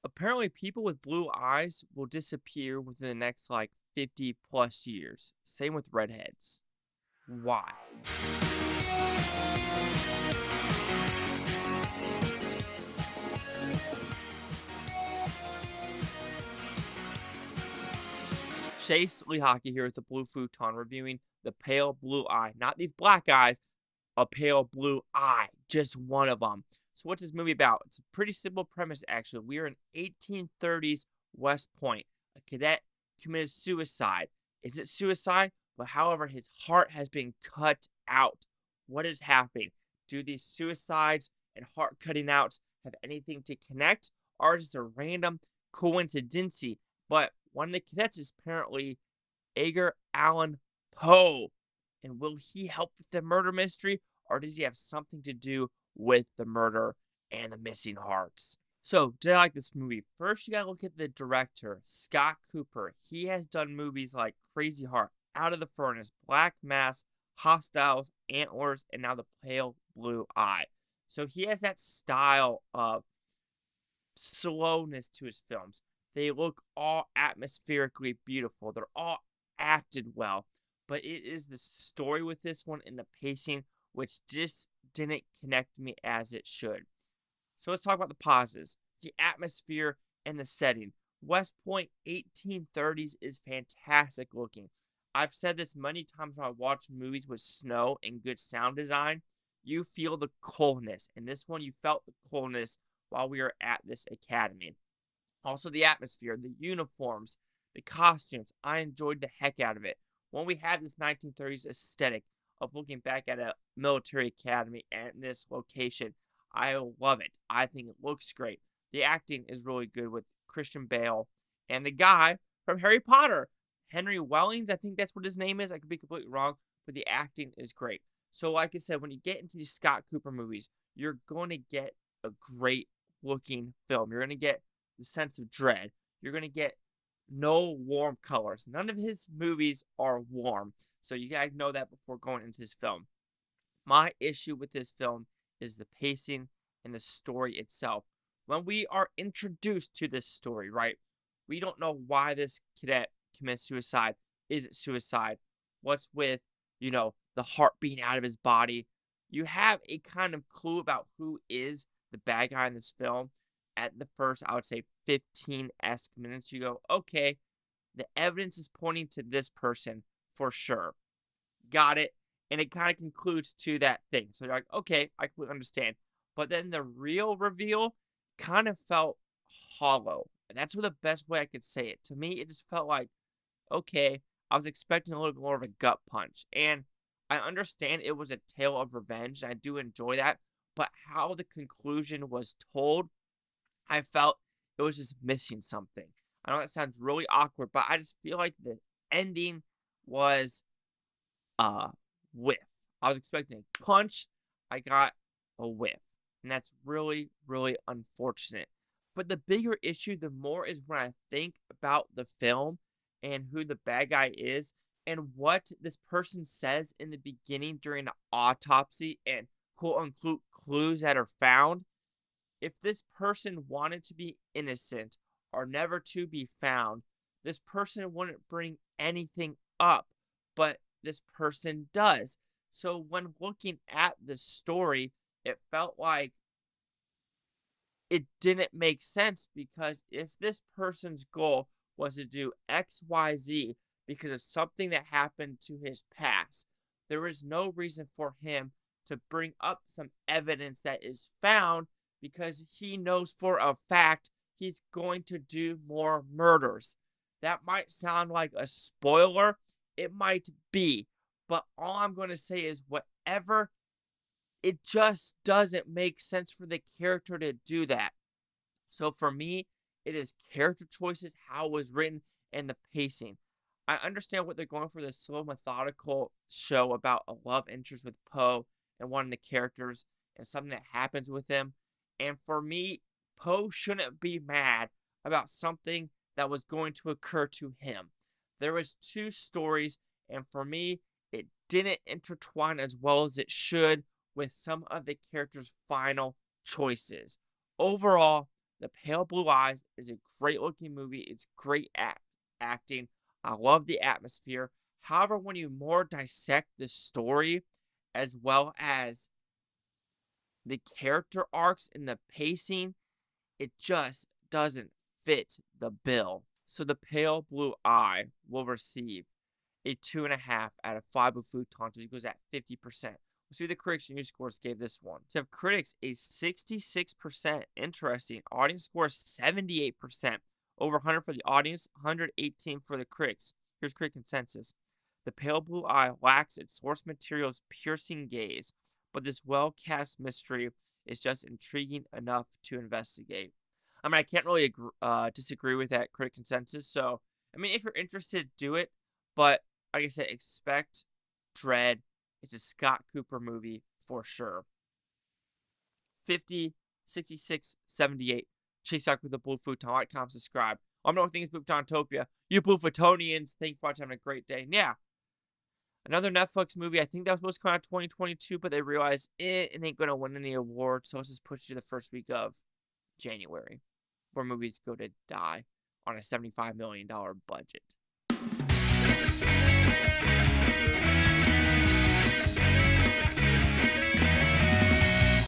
Apparently, people with blue eyes will disappear within the next 50 plus years. Same with redheads. Why? Chase Lee Hockey here with the Blue Futon reviewing the pale blue eye. Not these black eyes, a pale blue eye. Just one of them. So, what's this movie about? It's a pretty simple premise, actually. We are in 1830s West Point. A cadet committed suicide. Is it suicide? But, however, his heart has been cut out. What is happening? Do these suicides and heart cutting outs have anything to connect? Or is it a random coincidence? But one of the cadets is apparently Edgar Allan Poe. And will he help with the murder mystery, or does he have something to do with the murder and the missing hearts? So, did I like this movie? First, you gotta look at the director, Scott Cooper. He has done movies like Crazy Heart, Out of the Furnace, Black Mass, Hostiles, Antlers, and now The Pale Blue Eye. So, he has that style of slowness to his films. They look all atmospherically beautiful. They're all acted well. But it is the story with this one and the pacing which just didn't connect me as it should. So let's talk about the positives. The atmosphere and the setting. West Point 1830s is fantastic looking. I've said this many times when I watch movies with snow and good sound design. You feel the coldness. And this one, you felt the coldness while we were at this academy. Also, the atmosphere, the uniforms, the costumes. I enjoyed the heck out of it. When we had this 1930s aesthetic of looking back at a military academy and this location, I love it. I think it looks great. The acting is really good with Christian Bale and the guy from Harry Potter, Henry Wellings. I think that's what his name is. I could be completely wrong, but the acting is great. So, like I said, when you get into these Scott Cooper movies, you're going to get a great looking film. You're going to get the sense of dread. You're going to get no warm colors. None of his movies are warm. So you gotta know that before going into this film. My issue with this film is the pacing and the story itself. When we are introduced to this story, right, we don't know why this cadet commits suicide. Is it suicide? What's with, the heart being out of his body? You have a kind of clue about who is the bad guy in this film. At the first, I would say 15-esque minutes, you go, okay, the evidence is pointing to this person for sure. Got it. And it kind of concludes to that thing. So you're like, okay, I completely understand. But then the real reveal kind of felt hollow. And that's the best way I could say it. To me, it just felt like, okay, I was expecting a little bit more of a gut punch. And I understand it was a tale of revenge. And I do enjoy that. But how the conclusion was told, I felt it was just missing something. I know that sounds really awkward, but I just feel like the ending was whiff. I was expecting a punch. I got a whiff. And that's really, really unfortunate. But the bigger issue, the more is when I think about the film and who the bad guy is and what this person says in the beginning during the autopsy and quote unquote clues that are found. If this person wanted to be innocent or never to be found, this person wouldn't bring anything up, but this person does. So when looking at the story, it felt like it didn't make sense because if this person's goal was to do X, Y, Z because of something that happened to his past, there is no reason for him to bring up some evidence that is found because he knows for a fact he's going to do more murders. That might sound like a spoiler. It might be. But all I'm going to say is whatever, it just doesn't make sense for the character to do that. So for me, it is character choices, how it was written, and the pacing. I understand what they're going for, this slow, methodical show about a love interest with Poe and one of the characters and something that happens with him. And for me, Poe shouldn't be mad about something that was going to occur to him. There was two stories, and for me, it didn't intertwine as well as it should with some of the characters' final choices. Overall, The Pale Blue Eyes is a great looking movie. It's great acting. I love the atmosphere. However, when you more dissect the story as well as the character arcs and the pacing, it just doesn't fit the bill. So the Pale Blue Eye will receive a 2.5 out of 5 with Futon. So it goes at 50%. We'll see what the critics and news scores gave this one. So have critics a 66% interesting. Audience score 78%. Over 100 for the audience, 118 for the critics. Here's critic consensus. The Pale Blue Eye lacks its source material's piercing gaze, but this well-cast mystery is just intriguing enough to investigate. I mean, I can't really disagree with that critic consensus. So, I mean, if you're interested, do it. But, like I said, expect dread. It's a Scott Cooper movie for sure. 50, 66, 78. Chase out with the Blue Futon. Like, comment, subscribe. I'm not things Bluetopia. You Blue Futonians, thank you for watching. Having a great day. And yeah, another Netflix movie. I think that was supposed to come out 2022, but they realized it ain't going to win any awards. So let's just push it to the first week of January, where movies go to die on a $75 million budget.